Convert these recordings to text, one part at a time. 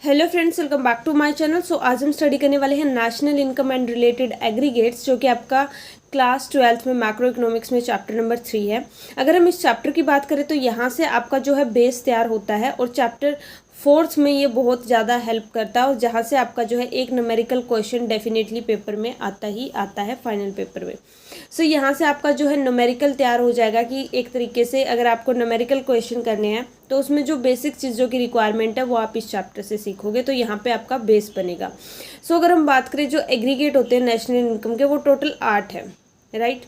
Hello friends, welcome back to my channel. So आज हम study करने वाले हैं national income and related aggregates, जो कि आपका क्लास 12th में मैक्रो इकोनॉमिक्स में चैप्टर नंबर 3 है। अगर हम इस चैप्टर की बात करें तो यहाँ से आपका जो है बेस तैयार होता है और चैप्टर 4th में ये बहुत ज़्यादा हेल्प करता है और जहाँ से आपका जो है एक न्यूमेरिकल क्वेश्चन डेफिनेटली पेपर में आता ही आता है, फाइनल पेपर में। सो यहाँ से आपका जो है न्यूमेरिकल तैयार हो जाएगा कि एक तरीके से अगर आपको न्यूमेरिकल क्वेश्चन करने हैं तो उसमें जो बेसिक चीज़ों की रिक्वायरमेंट है वो आप इस चैप्टर से सीखोगे, तो यहाँ पे आपका बेस बनेगा। सो अगर हम बात करें जो एग्रीगेट होते हैं नेशनल इनकम के, वो टोटल 8 है, राइट।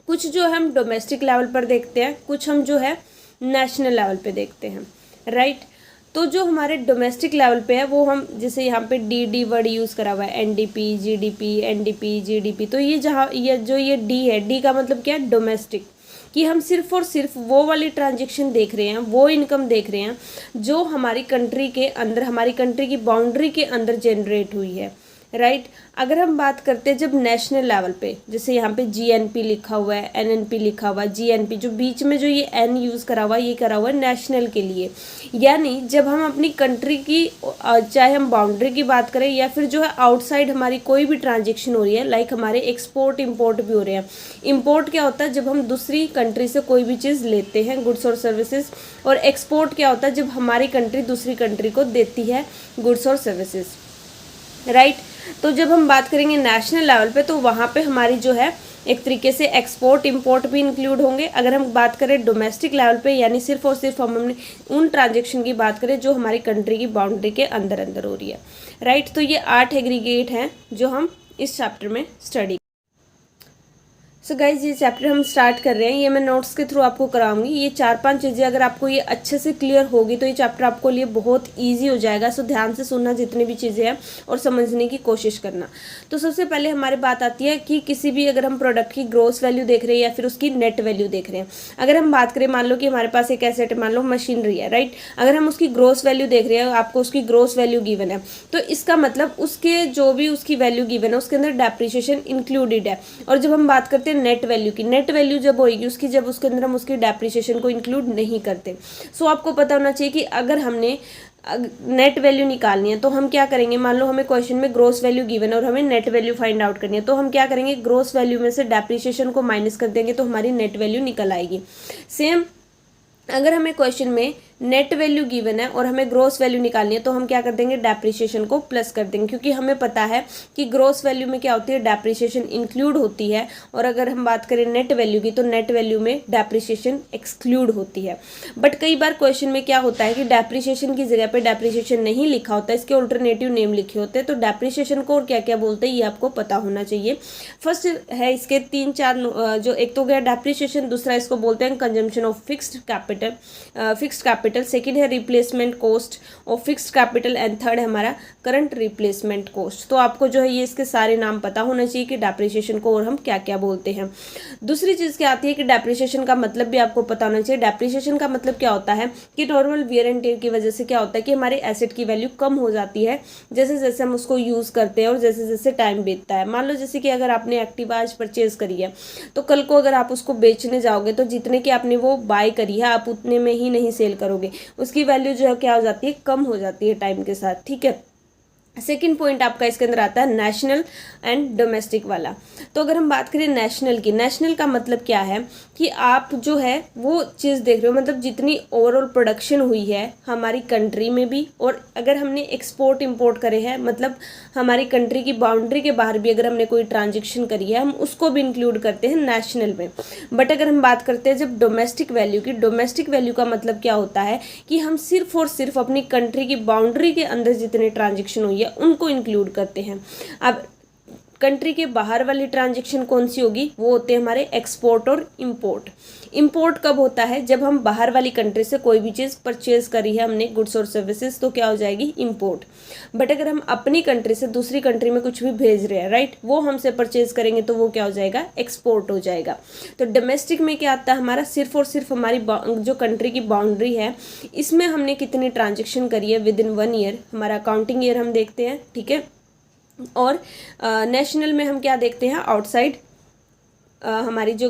कुछ जो हम डोमेस्टिक लेवल पर देखते हैं, कुछ हम जो है नेशनल लेवल पे देखते हैं, राइट। तो जो हमारे डोमेस्टिक लेवल पे है वो हम जैसे यहाँ पे डी वर्ड यूज़ करा हुआ है, एनडीपी, जीडीपी। तो ये जहाँ ये डी है, डी का मतलब क्या है? डोमेस्टिक। कि हम सिर्फ और सिर्फ वो वाली ट्रांजेक्शन देख रहे हैं, वो इनकम देख रहे हैं जो हमारी कंट्री के अंदर, हमारी कंट्री की बाउंड्री के अंदर जनरेट हुई है, राइट। अगर हम बात करते हैं जब नेशनल लेवल पे, जैसे यहाँ पे जीएनपी लिखा हुआ है, एनएनपी लिखा हुआ है, जीएनपी जो बीच में जो ये एन यूज़ करा हुआ है, ये करा हुआ है नेशनल के लिए। यानी जब हम अपनी कंट्री की चाहे हम बाउंड्री की बात करें या फिर जो है आउटसाइड हमारी कोई भी ट्रांजेक्शन हो रही है, लाइक हमारे एक्सपोर्ट इम्पोर्ट भी हो रहे हैं। इम्पोर्ट क्या होता है? जब हम दूसरी कंट्री से कोई भी चीज़ लेते हैं, गुड्स और सर्विसेज। और एक्सपोर्ट क्या होता है? जब हमारी कंट्री दूसरी कंट्री को देती है गुड्स और सर्विसेज, राइट। तो जब हम बात करेंगे नेशनल लेवल पे तो वहाँ पे हमारी जो है एक तरीके से एक्सपोर्ट इंपोर्ट भी इंक्लूड होंगे। अगर हम बात करें डोमेस्टिक लेवल पे, यानी सिर्फ और सिर्फ हमने उन ट्रांजेक्शन की बात करें जो हमारी कंट्री की बाउंड्री के अंदर अंदर हो रही है, राइट। तो ये 8 एग्रीगेट हैं जो हम इस चैप्टर में स्टडी। सो गाइज, ये चैप्टर हम स्टार्ट कर रहे हैं, ये मैं नोट्स के थ्रू आपको कराऊंगी। ये 4-5 चीज़ें अगर आपको ये अच्छे से क्लियर होगी तो ये चैप्टर आपको लिए बहुत इजी हो जाएगा। सो ध्यान से सुनना जितनी भी चीज़ें हैं और समझने की कोशिश करना। तो सबसे पहले हमारी बात आती है कि किसी भी अगर हम प्रोडक्ट की ग्रॉस वैल्यू देख रहे हैं या फिर उसकी नेट वैल्यू देख रहे हैं। अगर हम बात करें, मान लो कि हमारे पास एक एसेट है, मान लो मशीनरी है, राइट। अगर हम उसकी ग्रॉस वैल्यू देख रहे हैं, आपको उसकी ग्रॉस वैल्यू गिवन है, तो इसका मतलब उसके जो भी उसकी वैल्यू गिवन है उसके अंदर डेप्रिसिएशन इंक्लूडेड है। और जब हम बात करते हैं नेट वैल्यू की, नेट वैल्यू जब होगी उसकी, जब उसके अंदर हम उसकी डेप्रिसिएशन को इंक्लूड नहीं करते। सो आपको पता होना चाहिए कि अगर हमने नेट वैल्यू निकालनी है तो हम क्या करेंगे। मान लो हमें क्वेश्चन में ग्रोस वैल्यू गिवन है और हमें नेट वैल्यू फाइंड आउट करनी है, तो हम क्या करेंगे, ग्रोस वैल्यू में से डेप्रिसिएशन को माइनस कर देंगे तो हमारी नेट वैल्यू निकल आएगी। सेम अगर हमें क्वेश्चन में नेट वैल्यू गिवन है और हमें ग्रोस वैल्यू निकालनी है तो हम क्या कर देंगे, डेप्रिसिएशन को प्लस कर देंगे, क्योंकि हमें पता है कि ग्रोस वैल्यू में क्या होती है, डेप्रिसिएशन इंक्लूड होती है। और अगर हम बात करें नेट वैल्यू की तो नेट वैल्यू में डेप्रिसिएशन एक्सक्लूड होती है। बट कई बार क्वेश्चन में क्या होता है कि डेप्रिसिएशन की जगह पे डेप्रिसिएशन नहीं लिखा होता है, इसके ऑल्टरनेटिव नेम लिखे होते हैं। तो डेप्रिसिएशन को और क्या क्या बोलते हैं ये आपको पता होना चाहिए। फर्स्ट है इसके 3-4 जो, एक तो गया डेप्रिसिएशन, दूसरा इसको बोलते हैं consumption of fixed capital, second है replacement cost of fixed capital and third है हमारा करंट रिप्लेसमेंट कॉस्ट। तो आपको जो है ये इसके सारे नाम पता होना चाहिए कि डेप्रिसिएशन को और हम क्या क्या बोलते हैं। दूसरी चीज़ क्या आती है कि डेप्रिसिएशन का मतलब भी आपको पता होना चाहिए। डेप्रिसिएशन का मतलब क्या होता है कि नॉर्मल वियर एंड टेयर की वजह से क्या होता है कि हमारे एसेट की वैल्यू कम हो जाती है जैसे जैसे हम उसको यूज़ करते हैं और जैसे जैसे टाइम बीतता है। मान लो जैसे कि अगर आपने एक्टिवा आज परचेज करी है तो कल को अगर आप उसको बेचने जाओगे तो जितने की आपने वो बाय करी है आप उतने में ही नहीं सेल करोगे, उसकी वैल्यू जो है क्या हो जाती है, कम हो जाती है टाइम के साथ, ठीक है। सेकेंड पॉइंट आपका इसके अंदर आता है नेशनल एंड डोमेस्टिक वाला। तो अगर हम बात करें नेशनल की, नेशनल का मतलब क्या है कि आप जो है वो चीज़ देख रहे हो, मतलब जितनी ओवरऑल प्रोडक्शन हुई है हमारी कंट्री में भी, और अगर हमने एक्सपोर्ट इंपोर्ट करे हैं, मतलब हमारी कंट्री की बाउंड्री के बाहर भी अगर हमने कोई ट्रांजेक्शन करी है हम उसको भी इंक्लूड करते हैं नेशनल में। बट अगर हम बात करते हैं जब डोमेस्टिक वैल्यू की, डोमेस्टिक वैल्यू का मतलब क्या होता है कि हम सिर्फ और सिर्फ अपनी कंट्री की बाउंड्री के अंदर जितने ट्रांजेक्शन हुई है उनको इंक्लूड करते हैं। अब कंट्री के बाहर वाली ट्रांजेक्शन कौन सी होगी, वो होते हैं हमारे एक्सपोर्ट और इंपोर्ट। इंपोर्ट कब होता है, जब हम बाहर वाली कंट्री से कोई भी चीज़ परचेज करी है हमने, गुड्स और सर्विसेज, तो क्या हो जाएगी, इंपोर्ट। बट अगर हम अपनी कंट्री से दूसरी कंट्री में कुछ भी भेज रहे हैं, राइट, वो हमसे परचेज करेंगे तो वो क्या हो जाएगा, एक्सपोर्ट हो जाएगा। तो डोमेस्टिक में क्या आता है हमारा, सिर्फ और सिर्फ हमारी जो कंट्री की बाउंड्री है इसमें हमने कितनी ट्रांजेक्शन करी है विद इन 1 ईयर, हमारा अकाउंटिंग ईयर हम देखते हैं, ठीक है। और नेशनल में हम क्या देखते हैं, आउटसाइड हमारी जो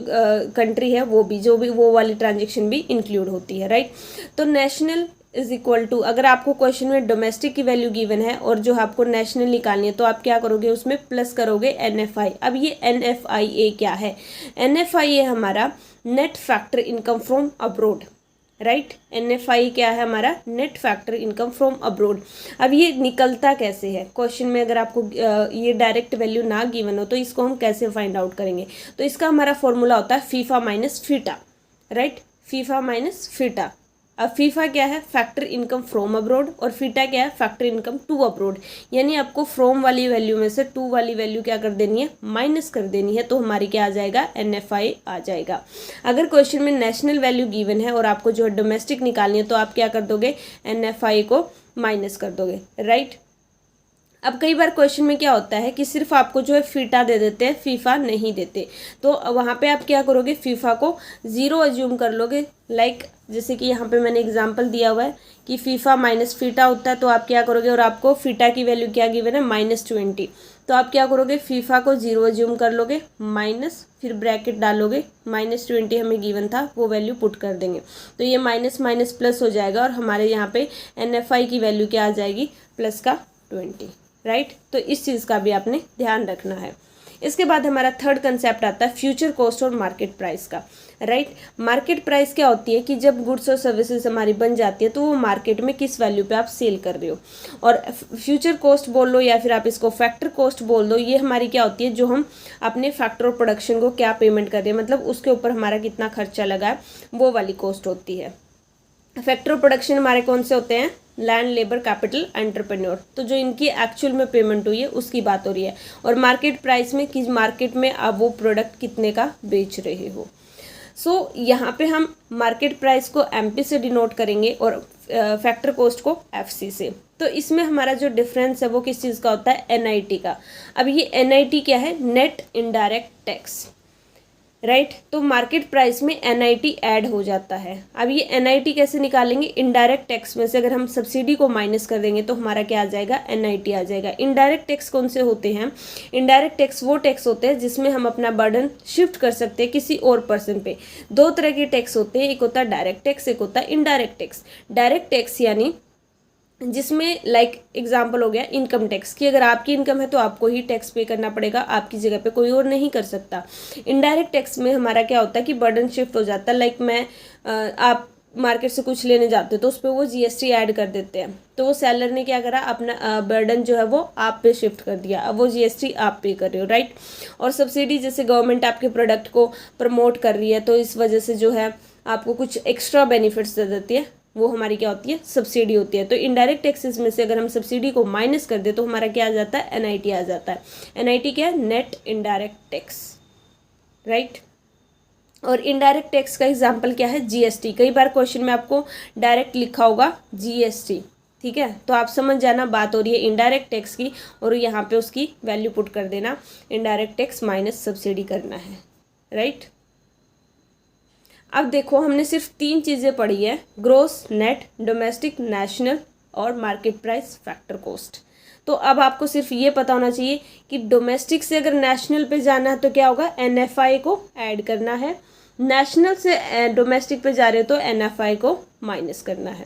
कंट्री है वो भी, जो भी वो वाली ट्रांजेक्शन भी इंक्लूड होती है, राइट। तो नेशनल इज इक्वल टू, अगर आपको क्वेश्चन में डोमेस्टिक की वैल्यू गिवन है और जो आपको नेशनल निकालनी है तो आप क्या करोगे, उसमें प्लस करोगे NFI। अब ये NFIA क्या है? NFIA हमारा net factor income from abroad, right. NFI क्या है? हमारा net factor income from abroad. अब ये निकलता कैसे है क्वेश्चन में? अगर आपको ये डायरेक्ट वैल्यू ना गिवन हो तो इसको हम कैसे फाइंड आउट करेंगे? तो इसका हमारा फॉर्मूला होता है FIFA minus FITA, right. FIFA minus FITA. अब फीफा क्या है? फैक्टर इनकम फ्रॉम अब्रोड, और फीटा क्या है? Factor income to abroad. यानी आपको फ्रॉम वाली वैल्यू में से टू वाली वैल्यू क्या कर देनी है? माइनस कर देनी है। तो हमारी क्या आ जाएगा? NFI आ जाएगा। अगर क्वेश्चन में नेशनल वैल्यू गिवन है और आपको जो है डोमेस्टिक निकालनी है तो आप क्या कर दोगे? NFI को माइनस कर दोगे, राइट। अब कई बार क्वेश्चन में क्या होता है कि सिर्फ आपको जो है फीटा दे देते हैं, फीफा नहीं देते, तो वहाँ पे आप क्या करोगे? फीफा को 0 अज्यूम कर लोगे। लाइक जैसे कि यहाँ पे मैंने एग्जांपल दिया हुआ है कि फीफा माइनस फीटा होता है, तो आप क्या करोगे? और आपको फीटा की वैल्यू क्या गिवन है? -20। तो आप क्या करोगे? फीफा को 0 अज्यूम कर लोगे, माइनस, फिर ब्रैकेट डालोगे, -20 हमें गिवन था, वो वैल्यू पुट कर देंगे। तो ये माइनस माइनस प्लस हो जाएगा और हमारे यहाँ पे NFI की वैल्यू क्या आ जाएगी? प्लस का 20, राइट। तो इस चीज़ का भी आपने ध्यान रखना है। इसके बाद हमारा थर्ड कंसेप्ट आता है फ्यूचर कॉस्ट और मार्केट प्राइस का, राइट। मार्केट प्राइस क्या होती है कि जब गुड्स और सर्विसेज हमारी बन जाती है तो वो मार्केट में किस वैल्यू पे आप सेल कर रहे हो। और फ्यूचर कॉस्ट बोल लो या फिर आप इसको फैक्टर कॉस्ट बोल दो, ये हमारी क्या होती है? जो हम अपने फैक्टर और प्रोडक्शन को क्या पेमेंट कर रहे हैं, मतलब उसके ऊपर हमारा कितना खर्चा लगा है, वो वाली कॉस्ट होती है। फैक्टर और प्रोडक्शन हमारे कौन से होते हैं? Land, labour, capital, entrepreneur. तो जो इनकी एक्चुअल में पेमेंट हुई है उसकी बात हो रही है। और मार्केट प्राइस में कि मार्केट में आप वो प्रोडक्ट कितने का बेच रहे हो। सो यहाँ पे हम मार्केट प्राइस को MP से डिनोट करेंगे और फैक्टर कॉस्ट को FC से। तो इसमें हमारा जो डिफरेंस है वो किस चीज़ का होता है? NIT का। अब ये NIT क्या है? Net indirect tax, right. तो मार्केट प्राइस में NIT ऐड हो जाता है। अब ये NIT कैसे निकालेंगे? इनडायरेक्ट टैक्स में से अगर हम सब्सिडी को माइनस कर देंगे तो हमारा क्या आ जाएगा? NIT आ जाएगा। इनडायरेक्ट टैक्स कौन से होते हैं? इनडायरेक्ट टैक्स वो टैक्स होते हैं जिसमें हम अपना बर्डन शिफ्ट कर सकते हैं किसी और पर्सन पे। दो तरह के टैक्स होते हैं, एक होता है डायरेक्ट टैक्स, एक होता है इनडायरेक्ट टैक्स। डायरेक्ट टैक्स यानी जिसमें लाइक एग्जाम्पल हो गया इनकम टैक्स की, अगर आपकी इनकम है तो आपको ही टैक्स पे करना पड़ेगा, आपकी जगह पे कोई और नहीं कर सकता। इनडायरेक्ट टैक्स में हमारा क्या होता है कि बर्डन शिफ्ट हो जाता है। लाइक मैं आप मार्केट से कुछ लेने जाते हो तो उस पर वो GST ऐड कर देते हैं, तो वो सेलर ने क्या करा? अपना बर्डन जो है वो आप पे शिफ्ट कर दिया, अब वो GST आप पे कर रहे हो, राइट। और सब्सिडी, जैसे गवर्नमेंट आपके प्रोडक्ट को प्रमोट कर रही है तो इस वजह से जो है आपको कुछ एक्स्ट्रा बेनिफिट्स दे देती है, वो हमारी क्या होती है? सब्सिडी होती है। तो इनडायरेक्ट टैक्सेस में से अगर हम सब्सिडी को माइनस कर दे तो हमारा क्या आ जाता है? NIT आ जाता है। NIT क्या है? Net indirect tax, right. और इनडायरेक्ट टैक्स का एग्जांपल क्या है? GST। कई बार क्वेश्चन में आपको डायरेक्ट लिखा होगा GST, ठीक है। तो आप समझ जाना बात हो रही है इनडायरेक्ट टैक्स की, और यहाँ पे उसकी वैल्यू पुट कर देना, इनडायरेक्ट टैक्स माइनस सब्सिडी करना है, राइट। अब देखो हमने सिर्फ 3 चीज़ें पढ़ी है, ग्रोस, नेट, डोमेस्टिक, नेशनल और मार्केट प्राइस, फैक्टर कॉस्ट। तो अब आपको सिर्फ ये पता होना चाहिए कि डोमेस्टिक से अगर नेशनल पे जाना है तो क्या होगा? NFI को ऐड करना है। नेशनल से डोमेस्टिक पे जा रहे हो तो NFI को माइनस करना है।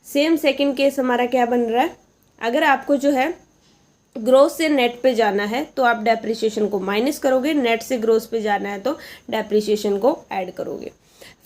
सेम सेकंड केस हमारा क्या बन रहा है? अगर आपको जो है ग्रोस से नेट पे जाना है तो आप डेप्रिसिएशन को माइनस करोगे, नेट से ग्रोस पे जाना है तो डेप्रिसिएशन को ऐड करोगे।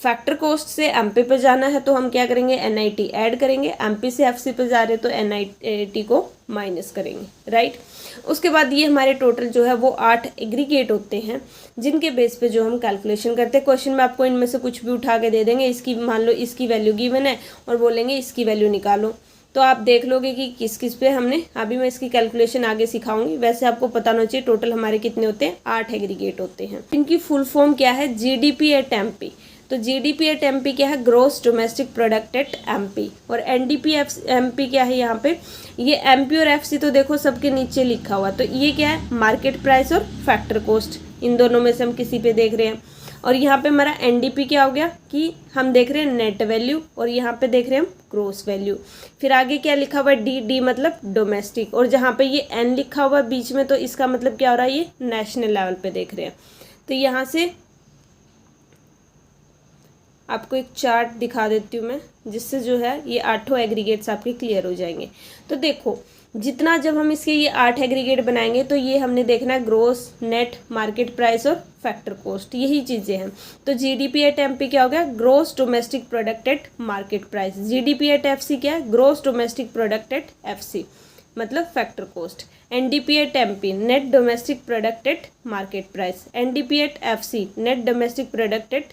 फैक्टर कॉस्ट से MP पे जाना है तो हम क्या करेंगे? NIT ऐड करेंगे, MP से FC पे जा रहे तो NIT को माइनस करेंगे, राइट। उसके बाद ये हमारे टोटल जो है वो 8 एग्रीगेट होते हैं जिनके बेस पे जो हम कैलकुलेशन करते हैं। क्वेश्चन में आपको इनमें से कुछ भी उठा के दे देंगे, इसकी मान लो इसकी वैल्यू गिवन है और बोलेंगे इसकी वैल्यू निकालो, तो आप देख लोगे कि किस किस पे हमने, अभी मैं इसकी कैलकुलेशन आगे सिखाऊंगी। वैसे आपको पता होना चाहिए टोटल हमारे कितने होते हैं? 8 एग्रीगेट होते हैं। इनकी फुल फॉर्म क्या है? GDP at MP। तो GDP एट MP क्या है? Gross domestic product at MP। और NDP MP क्या है यहाँ पे? ये MP और FC तो देखो सबके नीचे लिखा हुआ, तो ये क्या है? मार्केट प्राइस और फैक्टर कॉस्ट, इन दोनों में से हम किसी पे देख रहे हैं। और यहाँ पे हमारा NDP क्या हो गया कि हम देख रहे हैं नेट वैल्यू, और यहाँ पे देख रहे हैं हम ग्रोस वैल्यू। फिर आगे क्या लिखा हुआ है? D मतलब डोमेस्टिक, और जहाँ पे ये N लिखा हुआ है बीच में तो इसका मतलब क्या हो रहा है? ये नेशनल लेवल पे देख रहे हैं। तो यहाँ से आपको एक चार्ट दिखा देती हूँ मैं, जिससे जो है ये 8 एग्रीगेट्स आपके क्लियर हो जाएंगे। तो देखो, जितना जब हम इसके ये 8 एग्रीगेट बनाएंगे तो ये हमने देखना है ग्रोस, नेट, मार्केट प्राइस और फैक्टर कॉस्ट, यही चीज़ें हैं। तो जीडीपी एट एमपी क्या हो गया, gross domestic product at market price. GDP at FC क्या है, gross domestic product at FC, मतलब factor cost. NDP at MP, net domestic product at market price. NDP at FC, net domestic product at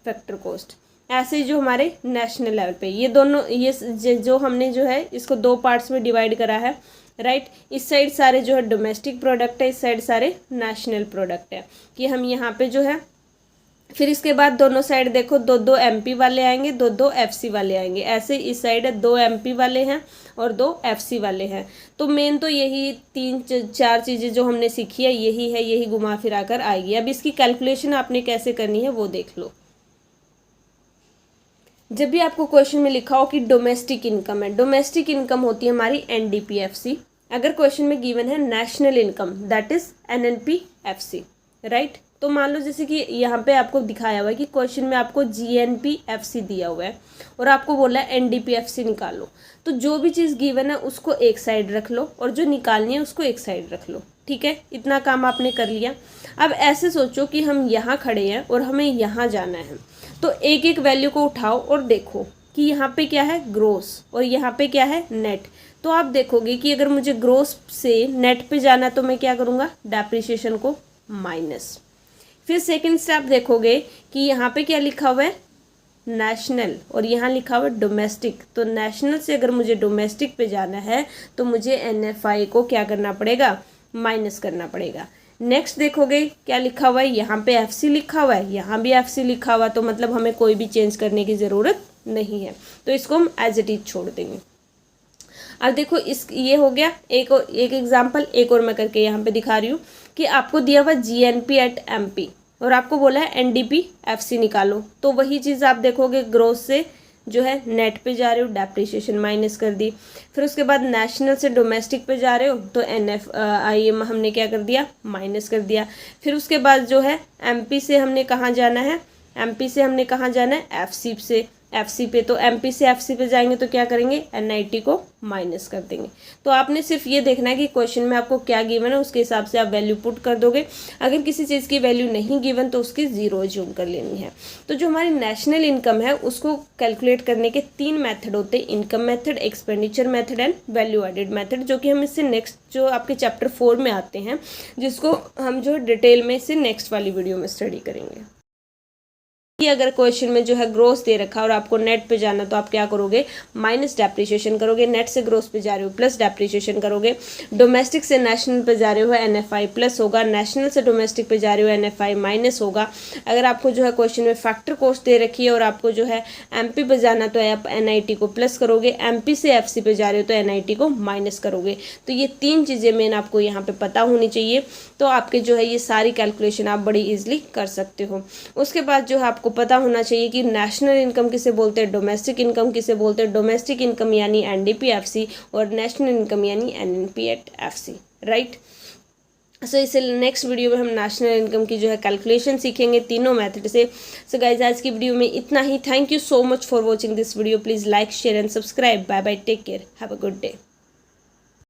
factor cost. ऐसे जो हमारे national level पे ये दोनों, ये जो हमने जो है इसको 2 पार्ट्स में डिवाइड करा है, राइट। इस साइड सारे जो है डोमेस्टिक प्रोडक्ट है, इस साइड सारे नेशनल प्रोडक्ट है, कि हम यहाँ पे जो है फिर इसके बाद दोनों साइड देखो 2-2 एमपी वाले आएंगे, 2-2 एफसी वाले आएंगे। ऐसे इस साइड है 2 एमपी वाले हैं और 2 एफसी वाले हैं। तो मेन तो यही 3-4 चीज़ें जो हमने सीखी है यही है, यही घुमा फिरा कर आएगी। अब इसकी कैलकुलेशन आपने कैसे करनी है वो देख लो। जब भी आपको क्वेश्चन में लिखा हो कि डोमेस्टिक इनकम है, डोमेस्टिक इनकम होती है हमारी एनडीपीएफसी। अगर क्वेश्चन में गिवन है national income, that is NNPFC, right. तो मान लो जैसे कि यहाँ पे आपको दिखाया हुआ है कि क्वेश्चन में आपको जीएनपीएफसी दिया हुआ है और आपको बोला है एनडीपीएफसी निकालो। तो जो भी चीज़ गिवन है उसको एक साइड रख लो और जो निकालनी है उसको एक साइड रख लो, ठीक है। इतना काम आपने कर लिया। अब ऐसे सोचो कि हम यहाँ खड़े हैं और हमें यहाँ जाना है, तो एक एक वैल्यू को उठाओ और देखो कि यहाँ पे क्या है ग्रोस और यहाँ पे क्या है नेट। तो आप देखोगे कि अगर मुझे ग्रोस से नेट पे जाना तो मैं क्या करूँगा, डेप्रिसिएशन को माइनस। फिर सेकंड स्टेप देखोगे कि यहाँ पे क्या लिखा हुआ है, नेशनल, और यहाँ लिखा हुआ है डोमेस्टिक। तो नेशनल से अगर मुझे डोमेस्टिक पे जाना है तो मुझे एनएफआई को क्या करना पड़ेगा, माइनस करना पड़ेगा। नेक्स्ट देखोगे क्या लिखा हुआ है, यहाँ पे एफसी लिखा हुआ है, यहाँ भी एफसी लिखा हुआ है, तो मतलब हमें कोई भी चेंज करने की ज़रूरत नहीं है, तो इसको हम एज इट इज छोड़ देंगे। अब देखो इस ये हो गया एक एग्जाम्पल, एक और मैं करके यहाँ पे दिखा रही हूँ कि आपको दिया हुआ जीएनपी एट एमपी और आपको बोला है एनडीपीएफसी निकालो। तो वही चीज़ आप देखोगे, ग्रोस से जो है नेट पे जा रहे हो, डेप्रिसिएशन माइनस कर दी। फिर उसके बाद नेशनल से डोमेस्टिक पे जा रहे हो तो एनएफआई हमने क्या कर दिया, माइनस कर दिया। फिर उसके बाद जो है एमपी से हमने कहाँ जाना है, एमपी से हमने कहाँ जाना है, एफसी से एफसी पे। तो एमपी से एफसी पे जाएंगे तो क्या करेंगे, एनआईटी को माइनस कर देंगे। तो आपने सिर्फ ये देखना है कि क्वेश्चन में आपको क्या गिवन है, उसके हिसाब से आप वैल्यू पुट कर दोगे। अगर किसी चीज़ की वैल्यू नहीं गिवन तो उसकी 0 ज्यूम कर लेनी है। तो जो हमारी नेशनल इनकम है उसको कैलकुलेट करने के 3 मेथड होते हैं, income method, expenditure method and value added method, जो कि हम इससे नेक्स्ट जो आपके चैप्टर 4 में आते हैं, जिसको हम जो डिटेल में इससे नेक्स्ट वाली वीडियो में स्टडी करेंगे। कि अगर क्वेश्चन में जो है ग्रोस दे रखा और आपको नेट पे जाना तो आप क्या करोगे, माइनस डेप्रिसिएशन करोगे। नेट से ग्रोस पे जा रहे हो प्लस डेप्रिसिएशन करोगे। डोमेस्टिक से नेशनल पे जा रहे हो एनएफआई प्लस होगा, नेशनल से डोमेस्टिक पे जा रहे हो एनएफआई माइनस होगा। अगर आपको जो है क्वेश्चन में फैक्टर कॉस्ट दे रखी है और आपको जो है एमपी पे जाना तो आप एनआईटी को प्लस करोगे, एमपी से एफसी पे जा रहे हो तो एनआईटी को माइनस करोगे। तो ये 3 चीज़ें मेन आपको यहाँ पे पता होनी चाहिए, तो आपके जो है ये सारी कैलकुलेशन आप बड़ी ईजिली कर सकते हो। उसके बाद जो है आपको पता होना चाहिए कि नेशनल इनकम किसे बोलते हैं, डोमेस्टिक इनकम किसे बोलते हैं। डोमेस्टिक इनकम यानी एनडीपीएफसी और नेशनल इनकम यानी एनएनपी एट एफसी, राइट। सो इसे नेक्स्ट वीडियो में हम नेशनल इनकम की जो है कैलकुलेशन सीखेंगे तीनों मेथड से। सो गाइज आज की वीडियो में इतना ही। Thank you so much for watching this video. Please like, share and subscribe. Bye bye, take care, have a good day.